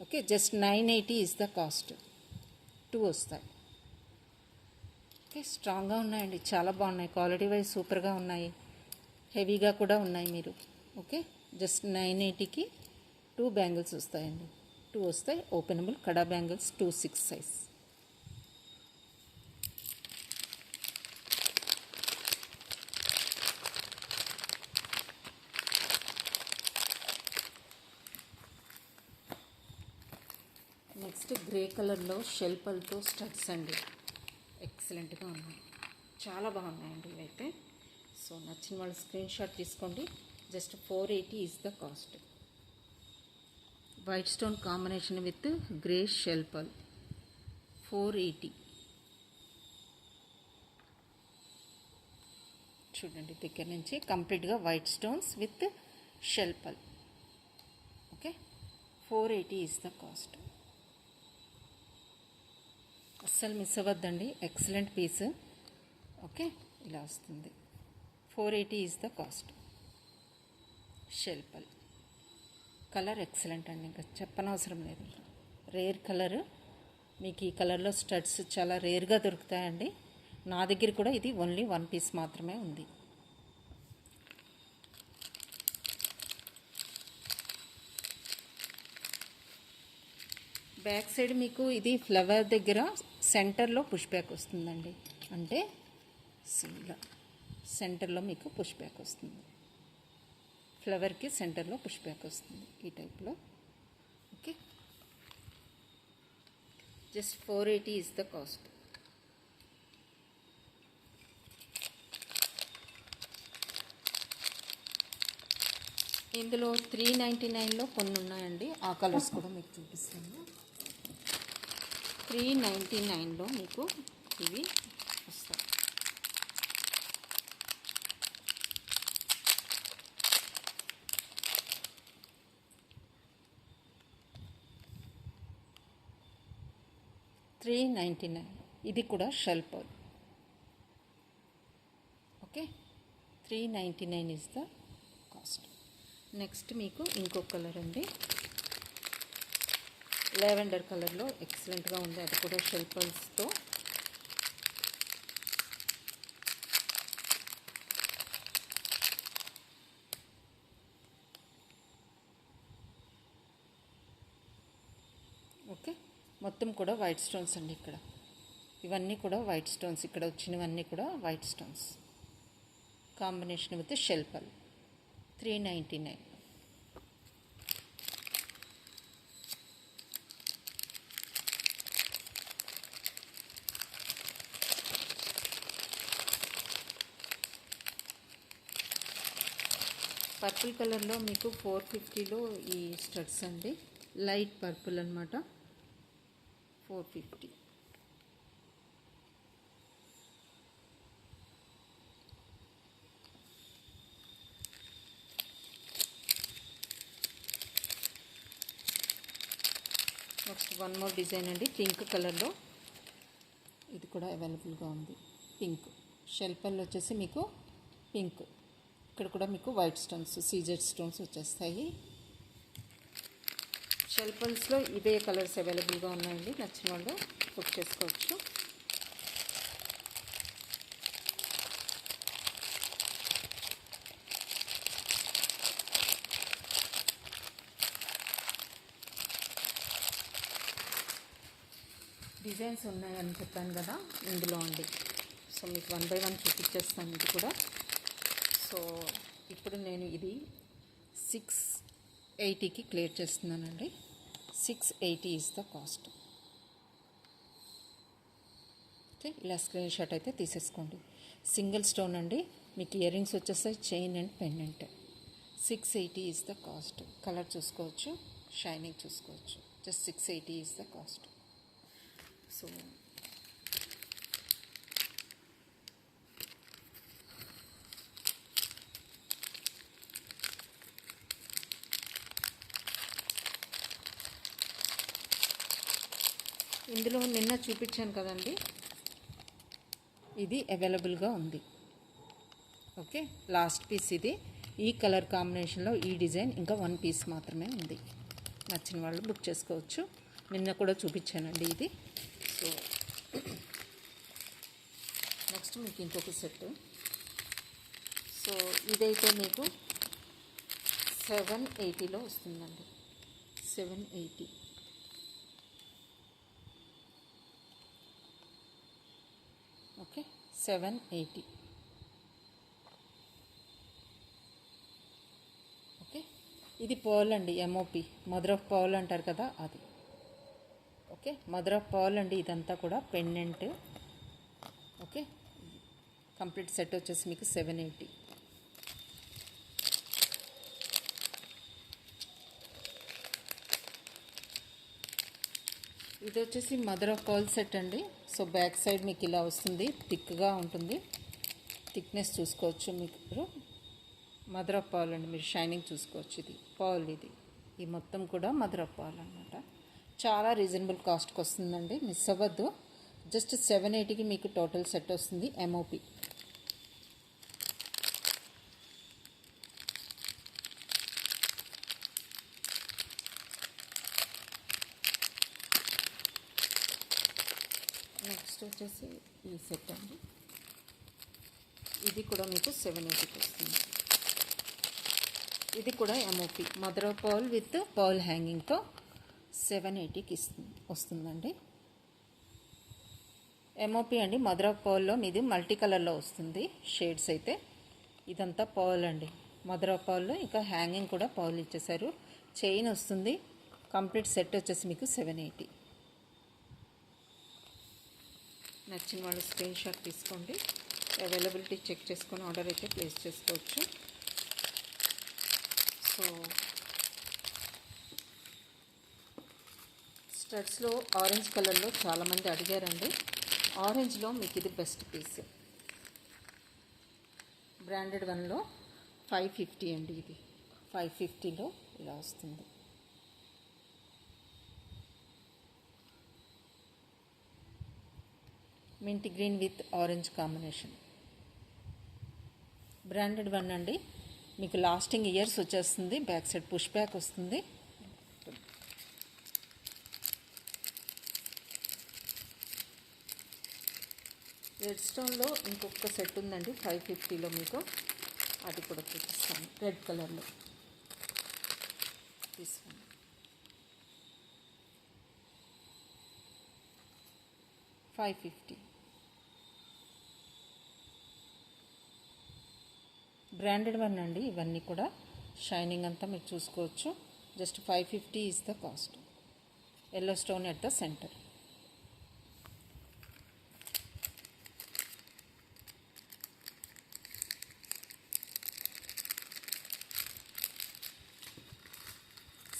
[SPEAKER 1] Okay, just 980 is the cost. 2 వస్తాయి. ఓకే, స్ట్రాంగ్గా ఉన్నాయండి, చాలా బాగున్నాయి. క్వాలిటీ వైజ్ సూపర్గా ఉన్నాయి, హెవీగా కూడా ఉన్నాయి మీరు. ఓకే, జస్ట్ 980కి 2 బ్యాంగిల్స్ వస్తాయండి. 2 వస్తాయి. Openable kada bangles 26 size. Grey కలర్లో షెల్ పల్తో స్టడ్స్ అండి. ఎక్సలెంట్గా ఉన్నాయి, చాలా బాగున్నాయండి ఇవైతే. సో నచ్చిన వాళ్ళు స్క్రీన్ షాట్ తీసుకోండి. Just 480 is the cost. White stone combination with grey shell pearl, 480. చూడండి దగ్గర నుంచి కంప్లీట్గా white stones with shell pearl. Okay, 480 is the cost. అస్సలు మిస్ అవ్వద్దండి, ఎక్సలెంట్ పీస్. ఓకే, ఇలా వస్తుంది. 480 is the cost. Shell pearl colour excellent అండి, ఇంకా చెప్పనవసరం లేదు. రేర్ కలర్, మీకు ఈ కలర్లో స్టడ్స్ చాలా రేర్గా దొరుకుతాయండి. నా దగ్గర కూడా ఇది ఓన్లీ 1 పీస్ మాత్రమే ఉంది. బ్యాక్ సైడ్ మీకు ఇది ఫ్లవర్ దగ్గర సెంటర్లో పుష్ బ్యాక్ వస్తుందండి. అంటే ఇలా సెంటర్లో మీకు పుష్ బ్యాక్ వస్తుంది. ఫ్లవర్కి సెంటర్లో పుష్ బ్యాక్ వస్తుంది ఈ టైప్లో. Okay, just 480 is the cost. ఇందులో 399లో కొన్ని ఉన్నాయండి, ఆ కలర్స్ కూడా మీకు చూపిస్తాను. 399లో మీకు ఇవి వస్తాయి. $399, ఇది కూడా shell pearl. Okay, 399 is the cost. Next మీకు ఇంకొక కలర్ అండి, లావెండర్ కలర్లో ఎక్సలెంట్గా ఉంది. అది కూడా షెల్ పల్స్తో. ఓకే, మొత్తం కూడా వైట్ స్టోన్స్ అండి. ఇక్కడ ఇవన్నీ కూడా వైట్ స్టోన్స్, ఇక్కడ వచ్చినవన్నీ కూడా white stones combination with shell pearl. 399. Purple కలర్లో మీకు 450లో ఈ స్టడ్స్ అండి. లైట్ పర్పుల్ అనమాట, 450. నెక్స్ట్ వన్ మోర్ డిజైన్ అండి, పింక్ కలర్లో. ఇది కూడా అవైలబుల్గా ఉంది. పింక్ షెల్ పల్ వచ్చేసి మీకు పింక్. ఇక్కడ కూడా మీకు వైట్ స్టోన్స్, సీజెడ్ స్టోన్స్ వచ్చేస్తాయి. షెల్ పల్స్లో ఇవే కలర్స్ అవైలబుల్గా ఉన్నాయండి, నచ్చిన వాళ్ళు బుక్ చేసుకోవచ్చు. డిజైన్స్ ఉన్నాయని చెప్పాను కదా ఇందులో అండి. సో మీకు 1 బై 1 చూపించేస్తాను ఇది కూడా. సో ఇప్పుడు నేను ఇది 680కి క్లియర్ చేస్తున్నానండి. 680 ఈజ్ ద కాస్ట్. ఓకే, ఇలా స్క్రీన్ షాట్ అయితే తీసేసుకోండి. సింగిల్ స్టోన్ అండి, మీకు ఇయర్ రింగ్స్ వచ్చేస్తాయి, chain and pendant. 680 is the cost. Colour చూసుకోవచ్చు, షైనింగ్ చూసుకోవచ్చు. Just 680 is the cost. So ఇందులో నిన్న చూపించాను కదండి, ఇది అవైలబుల్గా ఉంది. ఓకే, లాస్ట్ పీస్ ఇది. ఈ కలర్ కాంబినేషన్లో ఈ డిజైన్ ఇంకా 1 పీస్ మాత్రమే ఉంది. నచ్చిన వాళ్ళు బుక్ చేసుకోవచ్చు. నిన్న కూడా చూపించానండి ఇది. సో నెక్స్ట్ మీకు ఇంకొక సెట్. సో ఇదైతే మీకు 780లో వస్తుందండి. 780. ఓకే, 780. ఓకే, ఇది పర్ల్ అండి, ఎంఓపి, మదర్ ఆఫ్ పర్ల్ అంటారు కదా అది. ఓకే, మదర్ ఆఫ్ పర్ల్ అండి ఇదంతా కూడా పెండెంట్. ఓకే, కంప్లీట్ సెట్ వచ్చేసి మీకు 780. ఇది వచ్చేసి మదర్ ఆఫ్ పర్ల్ సెట్ అండి. సో బ్యాక్ సైడ్ మీకు ఇలా వస్తుంది, థిక్గా ఉంటుంది. థిక్నెస్ చూసుకోవచ్చు మీకు. మదర్ ఆఫ్ పర్ల్ అండి, మీరు షైనింగ్ చూసుకోవచ్చు. ఇది పర్ల్, ఈ మొత్తం కూడా మదర్ ఆఫ్ పర్ల్ అనమాట. చాలా రీజనబుల్ కాస్ట్కి వస్తుందండి, మిస్ అవ్వద్దు. జస్ట్ 780కి మీకు టోటల్ సెట్ వస్తుంది ఎంఓపి. నెక్స్ట్ వచ్చేసి ఈ సెట్ అండి, ఇది కూడా మీకు 780కి వస్తుంది. ఇది కూడా MOP mother of pearl with pearl హ్యాంగింగ్తో 780కి వస్తుందండి. ఎంఓపి అండి, మదర్ ఆఫ్ పర్ల్లో మీది మల్టీ కలర్లో వస్తుంది షేడ్స్ అయితే. ఇదంతా పర్ల్ అండి, మదర్ ఆఫ్ పర్ల్లో ఇంకా హ్యాంగింగ్ కూడా పర్ల్ ఇచ్చేసారు. చైన్ వస్తుంది. కంప్లీట్ సెట్ వచ్చేసి మీకు 780. నచ్చిన వాళ్ళు స్క్రీన్ షాట్ తీసుకోండి. అవైలబిలిటీ చెక్ చేసుకొని ఆర్డర్ అయితే ప్లేస్ చేసుకోవచ్చు. సో స్టడ్స్లో ఆరెంజ్ కలర్లో చాలామంది అడిగారండి. ఆరెంజ్లో మీకు ఇది బెస్ట్ పీస్. బ్రాండెడ్ వన్లో 550 అండి. ఇది 550లో ఇలా వస్తుంది. Mint green with orange combination. Branded one అండి, మీకు లాస్టింగ్ ఇయర్స్ వచ్చేస్తుంది. బ్యాక్ సైడ్ పుష్ బ్యాక్ వస్తుంది. రెడ్ స్టోన్లో ఇంకొక సెట్ ఉందండి 550లో మీకు, అది కూడా చూపిస్తాను. రెడ్ కలర్లో తీసుకోండి. 550 బ్రాండెడ్ వన్ అండి. ఇవన్నీ కూడా షైనింగ్ అంతా మీరు చూసుకోవచ్చు. Just 550 is the cost. Yellow stone at the center.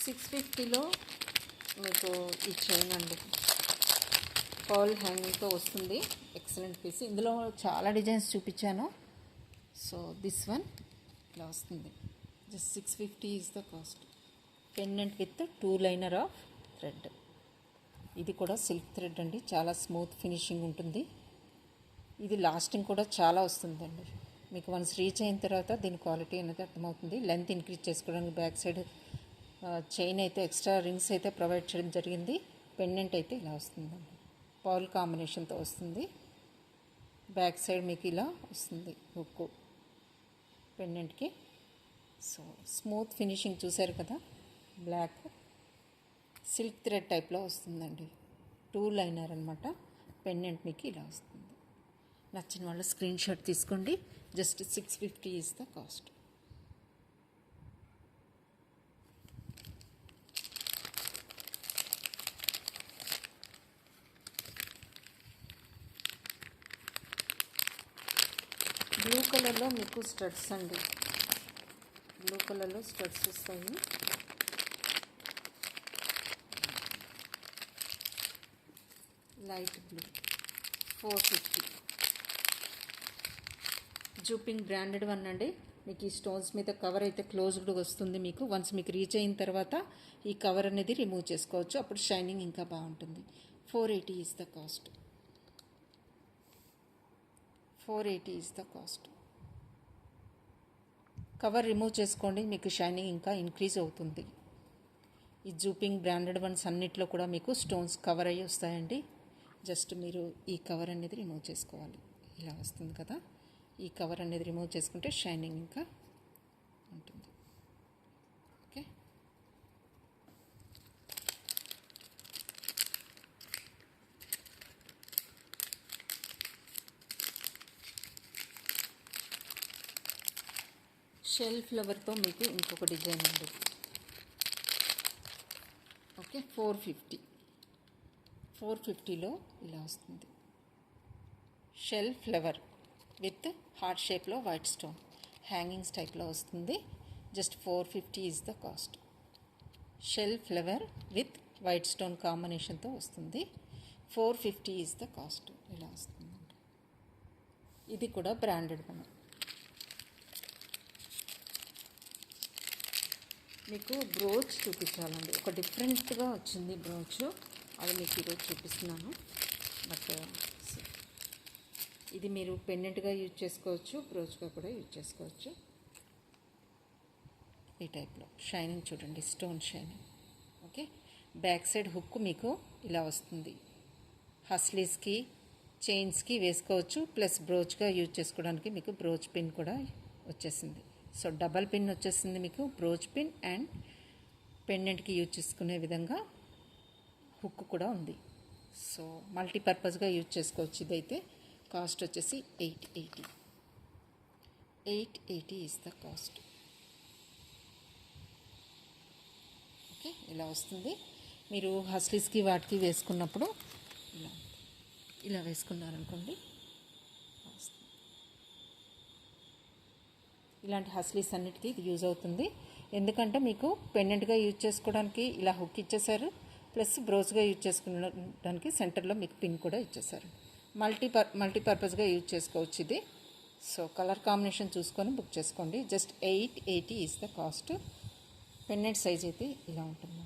[SPEAKER 1] $650లో మీకు ఈ చైన్ అండి, పర్ల్ హ్యాంగింగ్తో వస్తుంది. Excellent piece. ఇందులో చాలా డిజైన్స్ చూపించాను. సో దిస్ వన్ ఇలా వస్తుంది. Just 650 is the cost. Pendant with 2 liner of thread. ఇది కూడా సిల్క్ థ్రెడ్ అండి, చాలా స్మూత్ ఫినిషింగ్ ఉంటుంది. ఇది లాస్టింగ్ కూడా చాలా వస్తుందండి. మీకు వన్స్ రీచ్ అయిన తర్వాత దీని క్వాలిటీ అనేది అర్థమవుతుంది. లెంత్ ఇంక్రీజ్ చేసుకోవడానికి బ్యాక్ సైడ్ చైన్ అయితే ఎక్స్ట్రా రింగ్స్ అయితే ప్రొవైడ్ చేయడం జరిగింది. పెండెంట్ అయితే ఇలా వస్తుందండి, పర్ల్ కాంబినేషన్తో వస్తుంది. బ్యాక్ సైడ్ మీకు ఇలా వస్తుంది హుక్ పెండెంట్కి. సో స్మూత్ ఫినిషింగ్ చూసారు కదా. బ్లాక్ సిల్క్ థ్రెడ్ టైప్లో వస్తుందండి. 2 లైనర్ అనమాట. పెండెంట్ మీకు ఇలా వస్తుంది. నచ్చిన వాళ్ళు స్క్రీన్ షాట్ తీసుకోండి. Just 650 is the cost. Blue కలర్లో మీకు స్టడ్స్ అండి. బ్లూ కలర్లో స్టడ్స్ వస్తాయి. Light blue 450. జూపింగ్ బ్రాండెడ్ వన్ అండి. మీకు ఈ స్టోన్స్ మీద కవర్ అయితే క్లోజ్డ్ వస్తుంది. మీకు వన్స్ మీకు రీచ్ అయిన తర్వాత ఈ కవర్ అనేది రిమూవ్ చేసుకోవచ్చు. అప్పుడు షైనింగ్ ఇంకా బాగుంటుంది. 480 is the cost. 480 is the cost. Cover remove చేసుకోండి, మీకు షైనింగ్ ఇంకా ఇంక్రీజ్ అవుతుంది. ఈ జూపింగ్ బ్రాండెడ్ వన్స్ అన్నిట్లో కూడా మీకు స్టోన్స్ కవర్ అయ్యి వస్తాయండి. జస్ట్ మీరు ఈ కవర్ అనేది రిమూవ్ చేసుకోవాలి. ఇలా వస్తుంది కదా, ఈ కవర్ అనేది రిమూవ్ చేసుకుంటే షైనింగ్ ఇంకా ఉంటుంది. ఓకే, షెల్ ఫ్లవర్తో మీకు ఇంకొక డిజైన్ ఉంది. ఓకే, 450. 450లో ఇలా వస్తుంది. షెల్ ఫ్లవర్ విత్ హార్ట్ షేప్లో వైట్ స్టోన్ హ్యాంగింగ్స్ టైప్లో వస్తుంది. Just 450 is the cost. Shell flower with white stone కాంబినేషన్తో వస్తుంది. 450 ఈజ్ ద కాస్ట్. ఇలా వస్తుందండి. ఇది కూడా బ్రాండెడ్ మనం. మీకు బ్రోచ్ చూపించాలండి. ఒక డిఫరెంట్గా వచ్చింది బ్రోచ్, అది మీకు ఈరోజు చూపిస్తున్నాను. బట్ ఇది మీరు పెండెంట్గా యూజ్ చేసుకోవచ్చు, బ్రోచ్గా కూడా యూజ్ చేసుకోవచ్చు. ఈ టైప్లో షైనింగ్ చూడండి, stone shining. Okay, back side hook మీకు ఇలా వస్తుంది. హస్లీస్కి చైన్స్కి వేసుకోవచ్చు, ప్లస్ బ్రోచ్గా యూజ్ చేసుకోవడానికి మీకు బ్రోచ్ పిన్ కూడా వచ్చేసింది. సో డబల్ పిన్ వచ్చేసింది మీకు, బ్రోచ్ పిన్ అండ్ పెండెంట్కి యూజ్ చేసుకునే విధంగా హుక్ కూడా ఉంది. సో మల్టీపర్పస్గా యూజ్ చేసుకోవచ్చు. ఇదైతే కాస్ట్ వచ్చేసి 880 ఈజ్ ద కాస్ట్. ఓకే, ఇలా వస్తుంది. మీరు హస్లీస్కి వాటికి వేసుకున్నప్పుడు ఇలా వేసుకున్నారనుకోండి, ఇలాంటి హస్లీస్ అన్నిటికీ ఇది యూజ్ అవుతుంది. ఎందుకంటే మీకు పెండెంట్గా యూజ్ చేసుకోవడానికి ఇలా హుక్ ఇచ్చేసారు, ప్లస్ బ్రోచ్గా యూజ్ చేసుకోవడానికి సెంటర్లో మీకు పిన్ కూడా ఇచ్చేసారు. మల్టీపర్పస్గా యూజ్ చేసుకోవచ్చు ఇది. సో కలర్ కాంబినేషన్ చూసుకొని బుక్ చేసుకోండి. Just 880 is the cost. Pendant size అయితే ఇలా ఉంటుంది.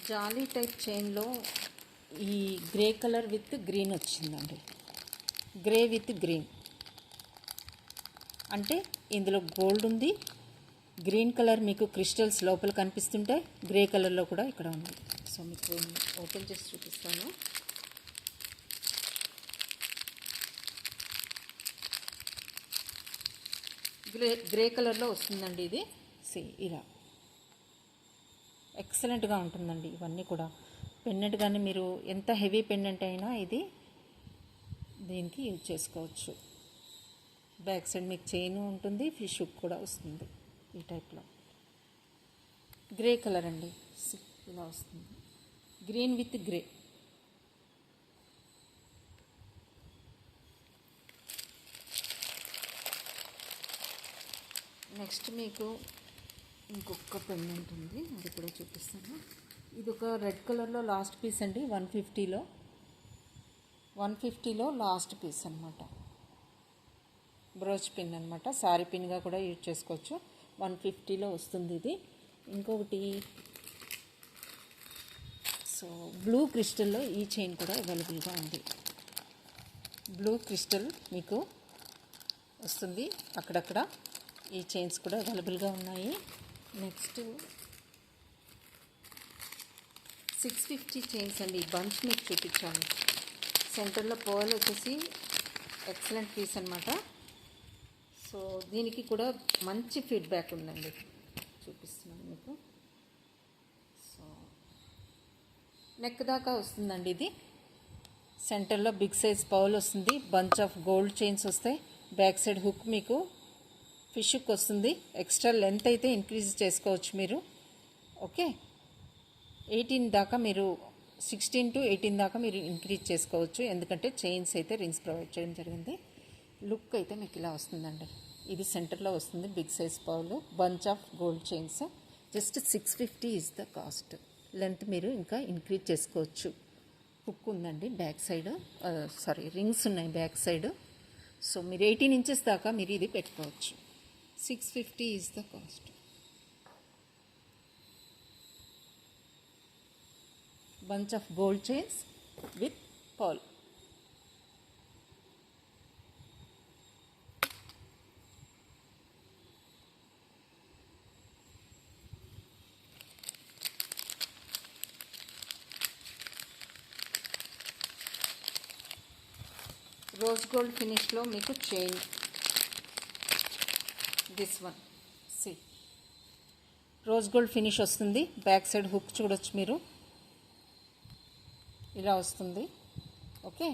[SPEAKER 1] జాలీ టైప్ చైన్లో ఈ గ్రే కలర్ విత్ గ్రీన్ వచ్చిందండి. గ్రే విత్ గ్రీన్ అంటే ఇందులో గోల్డ్ ఉంది, గ్రీన్ కలర్ మీకు క్రిస్టల్స్ లోపల కనిపిస్తుంటాయి, గ్రే కలర్లో కూడా ఇక్కడ ఉంది. సో మీకు ఓపెన్ చేసి చూపిస్తాను. గ్రే కలర్లో వస్తుందండి ఇది. ఇలా ఎక్సలెంట్గా ఉంటుందండి. ఇవన్నీ కూడా పెండెంట్ కానీ మీరు ఎంత హెవీ పెండెంట్ అయినా ఇది దీనికి యూజ్ చేసుకోవచ్చు. బ్యాక్ సైడ్ మీకు చైన్ ఉంటుంది, ఫిష్ హుక్ కూడా వస్తుంది. ఈ టైప్లో గ్రే కలర్ అండి. ఇలా వస్తుంది, గ్రీన్ విత్ గ్రే. నెక్స్ట్ మీకు ఇంకొక పెండెంట్ ఉంది, అది కూడా చూపిస్తాను. ఇది ఒక రెడ్ కలర్లో లాస్ట్ పీస్ అండి. 150లో లాస్ట్ పీస్ అనమాట. బ్రోచ్ పిన్ అనమాట, సారీ పిన్గా కూడా యూజ్ చేసుకోవచ్చు. 150లో వస్తుంది ఇది. ఇంకొకటి సో బ్లూ క్రిస్టల్లో ఈ చైన్ కూడా అవైలబుల్గా ఉంది. బ్లూ క్రిస్టల్ మీకు వస్తుంది అక్కడక్కడ. ఈ చైన్స్ కూడా అవైలబుల్గా ఉన్నాయి. నెక్స్ట్ 650 చైన్స్ అండి. బంచ్ మీకు చూపించాను. సెంటర్లో పర్ల్ వచ్చేసి ఎక్సలెంట్ పీస్ అనమాట. సో దీనికి కూడా మంచి ఫీడ్బ్యాక్ ఉందండి, చూపిస్తున్నాను మీకు. సో నెక్ దాకా వస్తుందండి ఇది. సెంటర్లో బిగ్ సైజ్ పౌల్ వస్తుంది, బంచ్ ఆఫ్ గోల్డ్ చైన్స్ వస్తాయి. బ్యాక్ సైడ్ హుక్ మీకు ఫిష్ హుక్ వస్తుంది. ఎక్స్ట్రా లెంత్ అయితే ఇంక్రీజ్ చేసుకోవచ్చు మీరు. ఓకే, 18 దాకా మీరు 16 to 18 దాకా మీరు ఇంక్రీజ్ చేసుకోవచ్చు, ఎందుకంటే చైన్స్ అయితే రింగ్స్ ప్రొవైడ్ చేయడం జరిగింది. లుక్ అయితే మీకు ఇలా వస్తుందండి. ఇది సెంటర్లో వస్తుంది, big size pearl, bunch of gold chains. Just 650 is the cost. Length మీరు ఇంకా ఇంక్రీజ్ చేసుకోవచ్చు. హుక్ ఉందండి బ్యాక్ సైడ్, రింగ్స్ ఉన్నాయి బ్యాక్ సైడ్. సో మీరు 18 inches దాకా మీరు ఇది పెట్టుకోవచ్చు. 650 is the cost. Bunch of gold chains with pearl. Rose gold ఫినిష్లో మీకు chain, this one see rose gold finish వస్తుంది. బ్యాక్ సైడ్ హుక్ చూడొచ్చు మీరు, ఇలా వస్తుంది. ఓకే,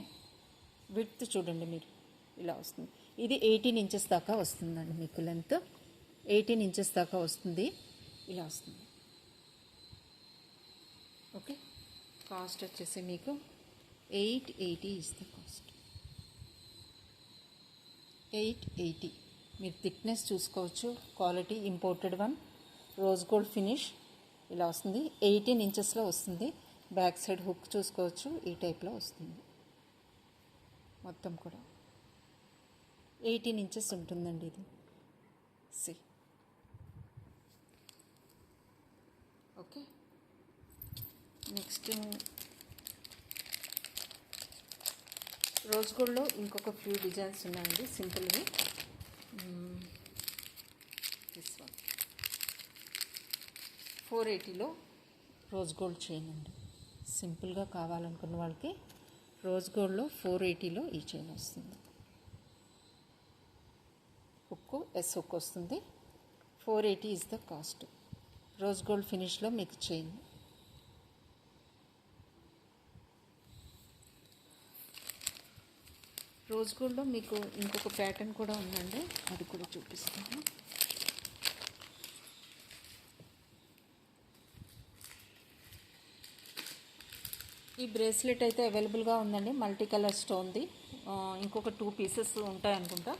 [SPEAKER 1] విడ్త్ చూడండి మీరు, ఇలా వస్తుంది. ఇది 18 ఇంచెస్ దాకా వస్తుందండి మీకు లెంత్. 18 ఇంచెస్ దాకా వస్తుంది. ఇలా వస్తుంది. ఓకే, కాస్ట్ వచ్చేసి మీకు 880 ఇస్ ద కాస్ట్. 880. మీరు థిక్నెస్ చూసుకోవచ్చు. Quality imported one, rose gold finish ఇలా వస్తుంది. 18 ఇంచెస్లో వస్తుంది. బ్యాక్ సైడ్ హుక్ చూసుకోవచ్చు. ఈ టైప్లో వస్తుంది. మొత్తం కూడా 18 ఇంచెస్ ఉంటుందండి ఇది. సి ఓకే, నెక్స్ట్ రోజ్ గోల్డ్లో ఇంకొక ఫ్యూ డిజైన్స్ ఉన్నాయండి సింపుల్వి. దిస్ వన్ 480లో రోజ్ గోల్డ్ చైన్ అండి. సింపుల్గా కావాలనుకున్న వాళ్ళకి రోజ్ గోల్డ్లో 480లో ఈ చైన్ వస్తుంది. హుక్ ఎస్ హుక్ వస్తుంది. 480 is the cost. Rose gold ఫినిష్లో మీకు చైన్. రోజ్ గోల్డ్లో మీకు ఇంకొక ప్యాటర్న్ కూడా ఉందండి, అది కూడా చూపిస్తాను. ఈ బ్రేస్లెట్ అయితే అవైలబుల్గా ఉందండి, మల్టీ కలర్ స్టోన్ది. ఇంకొక 2 పీసెస్ ఉంటాయి అనుకుంటా.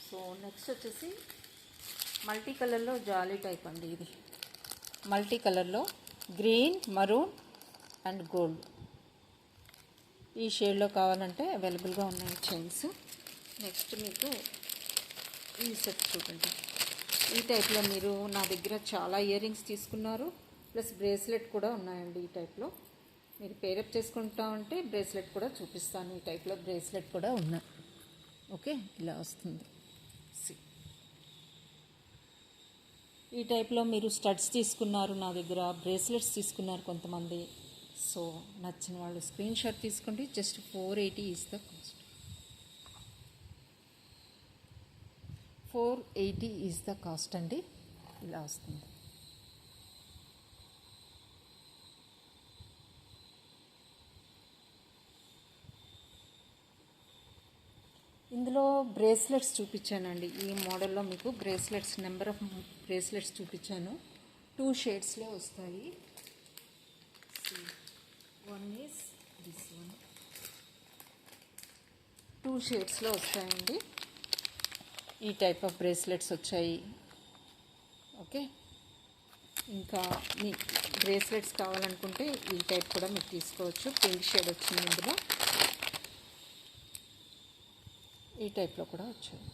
[SPEAKER 1] సో నెక్స్ట్ వచ్చేసి మల్టీ కలర్లో జాలీ టైప్ అండి. ఇది మల్టీ కలర్లో గ్రీన్, మరూన్ అండ్ గోల్డ్ ఈ షేడ్లో కావాలంటే అవైలబుల్గా ఉన్నాయి చైన్స్. నెక్స్ట్ మీకు ఈ సెట్ చూడండి. ఈ టైప్లో మీరు నా దగ్గర చాలా ఇయర్ రింగ్స్ తీసుకున్నారు, ప్లస్ బ్రేస్లెట్ కూడా ఉన్నాయండి. ఈ టైప్లో మీరు పేరప్ చేసుకుంటా ఉంటే బ్రేస్లెట్ కూడా చూపిస్తాను. ఈ టైప్లో బ్రేస్లెట్ కూడా ఉన్నాయి. ఓకే, ఇలా వస్తుంది. ఈ టైప్లో మీరు స్టడ్స్ తీసుకున్నారు నా దగ్గర, బ్రేస్లెట్స్ తీసుకున్నారు కొంతమంది. సో నచ్చిన వాళ్ళు స్క్రీన్ షాట్ తీసుకోండి. Just 480 is the cost. 480 is the cost అండి. ఇలా వస్తుంది. ఇందులో బ్రేస్లెట్స్ చూపించానండి. ఈ మోడల్లో మీకు బ్రేస్లెట్స్ నెంబర్ ఆఫ్ బ్రేస్లెట్స్ చూపించాను. 2 షేడ్స్లో వస్తాయి. One is this one. 2 షేడ్స్లో వస్తాయండి. ఈ టైప్ ఆఫ్ బ్రేస్లెట్స్ వచ్చాయి. ఓకే, ఇంకా మీ బ్రేస్లెట్స్ కావాలనుకుంటే ఈ టైప్ కూడా మీరు తీసుకోవచ్చు. పింక్ షేడ్ వచ్చింది ఇందులో. ఈ టైప్లో కూడా వచ్చాయి.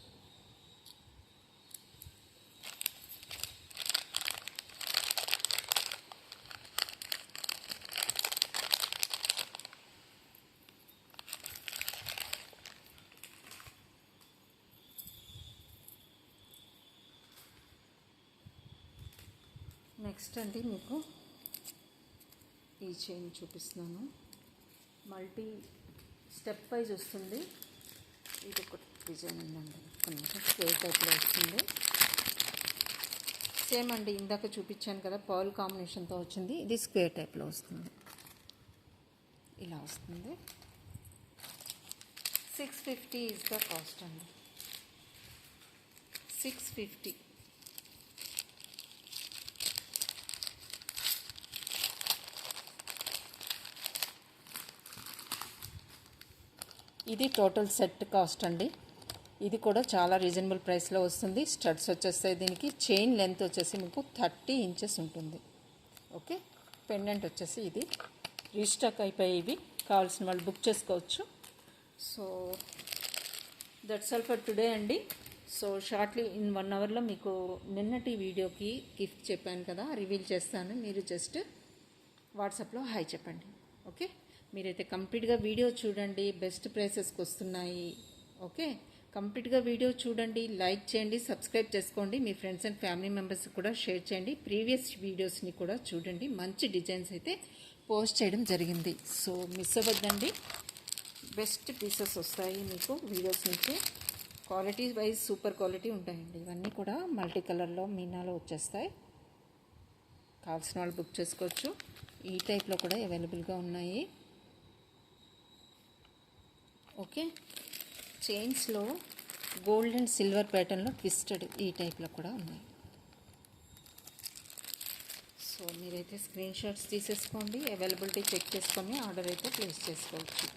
[SPEAKER 1] నెక్స్ట్ అండి మీకు ఈ చైన్ చూపిస్తున్నాను. మల్టీ స్టెప్ వైజ్ వస్తుంది. ఇది ఒక డిజైన్ ఉందండి, కొంచెం స్క్వేర్ టైప్లో వస్తుంది. సేమ్ అండి, ఇందాక చూపించాను కదా పర్ల్ కాంబినేషన్తో వచ్చింది. ఇది స్క్వేర్ టైప్లో వస్తుంది. ఇలా వస్తుంది. 650 ఈజ్ ద కాస్ట్ అండి. 650. ఇది టోటల్ సెట్ కాస్ట్ అండి. ఇది కూడా చాలా రీజనబుల్ ప్రైస్లో వస్తుంది. స్టడ్స్ వచ్చేస్తాయి దీనికి. చైన్ లెంత్ వచ్చేసి మీకు 30 ఇంచెస్ ఉంటుంది. ఓకే, పెండెంట్ వచ్చేసి ఇది రీస్టాక్ అయిపోయి ఇవి కావాల్సిన వాళ్ళు బుక్ చేసుకోవచ్చు. So that's all for today అండి. సో షార్ట్లీ ఇన్ 1 అవర్లో మీకు నిన్నటి వీడియోకి గిఫ్ట్ చెప్పాను కదా, రివీల్ చేస్తాను. మీరు జస్ట్ వాట్సాప్లో హాయ్ చెప్పండి. ఓకే, మీరైతే కంప్లీట్గా వీడియో చూడండి. బెస్ట్ ప్రైసెస్కి వస్తున్నాయి. ఓకే, కంప్లీట్గా వీడియో చూడండి, లైక్ చేయండి, సబ్స్క్రైబ్ చేసుకోండి. మీ ఫ్రెండ్స్ అండ్ ఫ్యామిలీ మెంబర్స్కి కూడా షేర్ చేయండి. ప్రీవియస్ వీడియోస్ని కూడా చూడండి. మంచి డిజైన్స్ అయితే పోస్ట్ చేయడం జరిగింది. సో మిస్ అవ్వద్దండి. బెస్ట్ పీసెస్ వస్తాయి మీకు వీడియోస్ నుంచి. క్వాలిటీ వైజ్ సూపర్ క్వాలిటీ ఉంటాయండి. ఇవన్నీ కూడా మల్టీ కలర్లో మీనాలో వచ్చేస్తాయి. కావాల్సిన వాళ్ళు బుక్ చేసుకోవచ్చు. ఈ టైప్లో కూడా అవైలబుల్గా ఉన్నాయి. ఓకే, చైన్స్లో గోల్డ్ అండ్ సిల్వర్ ప్యాటర్న్లో ట్విస్టెడ్ ఈ టైప్లో కూడా ఉన్నాయి. సో మీరైతే స్క్రీన్ షాట్స్ తీసేసుకోండి, అవైలబిలిటీ చెక్ చేసుకొని ఆర్డర్ అయితే ప్లేస్ చేసుకోవచ్చు.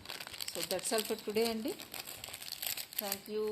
[SPEAKER 1] So that's all for today అండి. Thank you.